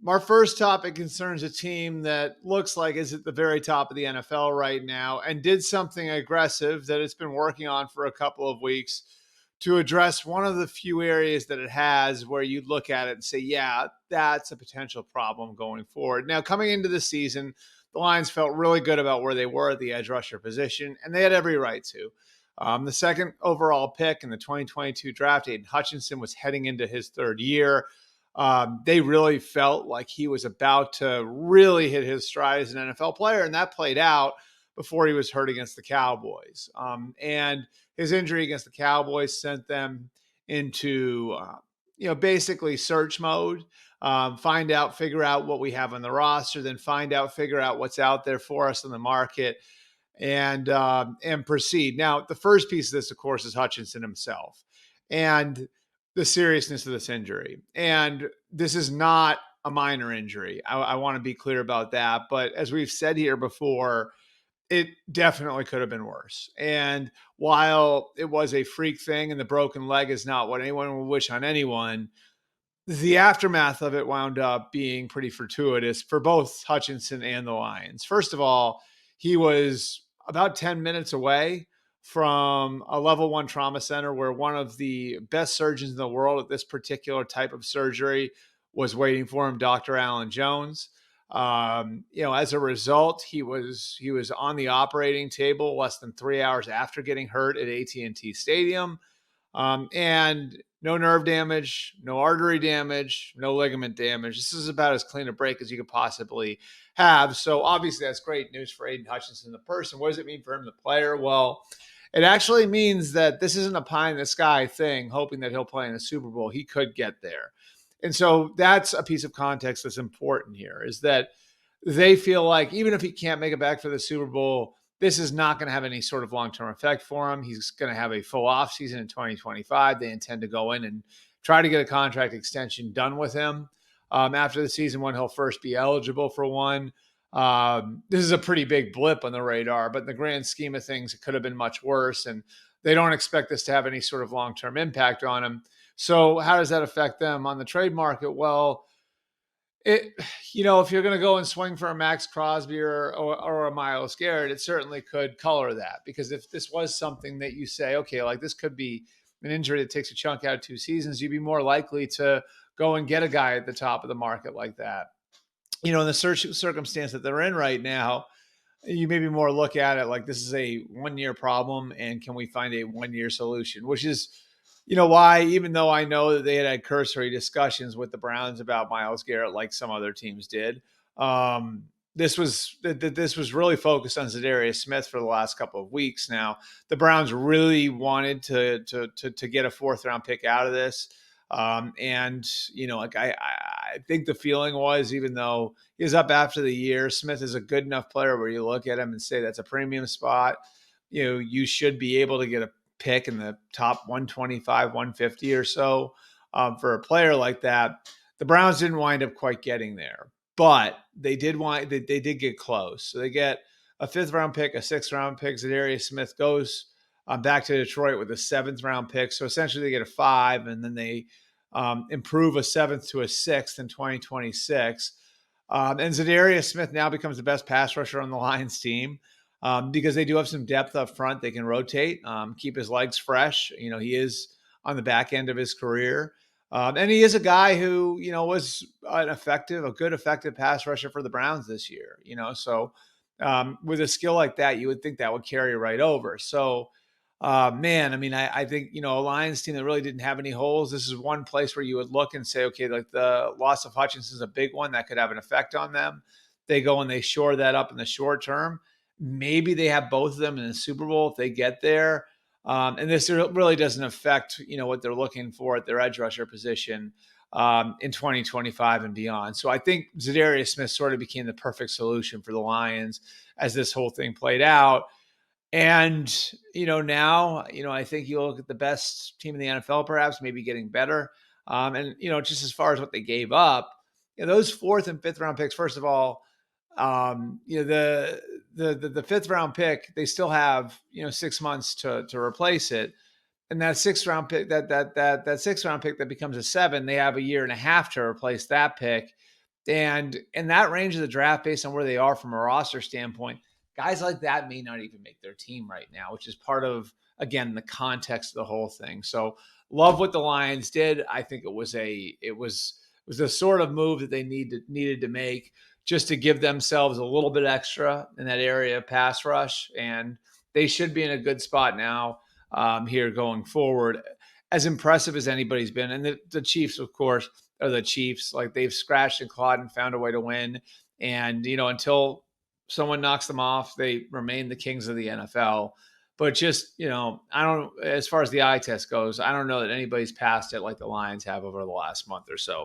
Our first topic concerns a team that looks like is at the very top of the NFL right now and did something aggressive that it's been working on for a couple of weeks to address one of the few areas that it has where you look at it and say, yeah, that's a potential problem going forward. Now, coming into the season, the Lions felt really good about where they were at the edge rusher position, and they had every right to. The second overall pick in the 2022 draft, Aiden Hutchinson, was heading into his third year. They really felt like he was about to really hit his stride as an NFL player, and that played out before he was hurt against the Cowboys. And his injury against the Cowboys sent them into, basically search mode. Figure out what we have on the roster, then figure out what's out there for us in the market, and proceed. Now, the first piece of this, of course, is Hutchinson himself. And the seriousness of this injury. And this is not a minor injury. I want to be clear about that. But as we've said here before, it definitely could have been worse. And while it was a freak thing and the broken leg is not what anyone would wish on anyone, the aftermath of it wound up being pretty fortuitous for both Hutchinson and the Lions. First of all, he was about 10 minutes away from a level 1 trauma center where one of the best surgeons in the world at this particular type of surgery was waiting for him, Dr. Alan Jones. As a result, he was on the operating table less than 3 hours after getting hurt at AT&T Stadium. And no nerve damage, no artery damage, no ligament damage. This is about as clean a break as you could possibly have. So obviously that's great news for Aiden Hutchinson, the person. What does it mean for him, the player? Well, it actually means that this isn't a pie in the sky thing, hoping that he'll play in the Super Bowl. He could get there. And so that's a piece of context that's important here, is that they feel like even if he can't make it back for the Super Bowl, this is not going to have any sort of long-term effect for him. He's going to have a full offseason in 2025. They intend to go in and try to get a contract extension done with him after the season when he'll first be eligible for one. This is a pretty big blip on the radar, but in the grand scheme of things, it could have been much worse. And they don't expect this to have any sort of long-term impact on him. So how does that affect them on the trade market? Well, if you're going to go and swing for a Max Crosby or a Myles Garrett, it certainly could color that. Because if this was something that you say, okay, like this could be an injury that takes a chunk out of 2 seasons, you'd be more likely to go and get a guy at the top of the market like that. In the circumstance that they're in right now, you maybe more look at it like this is a 1-year problem, and can we find a 1-year solution, which is why, even though I know that they had cursory discussions with the Browns about Myles Garrett, like some other teams did, this was really focused on Za'Darius Smith for the last couple of weeks. Now, the Browns really wanted to get a 4th-round pick out of this. I think the feeling was, even though he was up after the year, Smith is a good enough player where you look at him and say that's a premium spot. You should be able to get a pick in the top 125, 150 or so for a player like that. The Browns didn't wind up quite getting there, but they did get close. So they get a 5th-round pick, a 6th-round pick. Za'Darius Smith goes back to Detroit with a 7th-round pick. So essentially they get a 5, and then they improve a 7th to a 6th in 2026. And Za'Darius Smith now becomes the best pass rusher on the Lions team. Because they do have some depth up front. They can rotate, keep his legs fresh. He is on the back end of his career. And he is a guy who, was a good effective pass rusher for the Browns this year, So with a skill like that, you would think that would carry right over. So, I think, a Lions team that really didn't have any holes, this is one place where you would look and say, okay, like the loss of Hutchinson is a big one that could have an effect on them. They go and they shore that up in the short term. Maybe they have both of them in the Super Bowl if they get there. And this really doesn't affect, what they're looking for at their edge rusher position in 2025 and beyond. So I think Za'Darius Smith sort of became the perfect solution for the Lions as this whole thing played out. And, now, I think you look at the best team in the NFL, perhaps maybe getting better. Just as far as what they gave up, those 4th and 5th-round picks, first of all, the 5th-round pick, they still have 6 months to replace it, and that 6th-round pick, that 6th-round pick that becomes a 7, they have a year and a half to replace that pick, And in that range of the draft, based on where they are from a roster standpoint, guys like that may not even make their team right now, which is part of, again, the context of the whole thing. So love what the Lions did. I think it was the sort of move that they needed to make just to give themselves a little bit extra in that area of pass rush. And they should be in a good spot now, here going forward. As impressive as anybody's been. And the Chiefs, of course, are the Chiefs. Like, they've scratched and clawed and found a way to win. And, until someone knocks them off, they remain the kings of the NFL. But just, I don't, as far as the eye test goes, I don't know that anybody's passed it like the Lions have over the last month or so.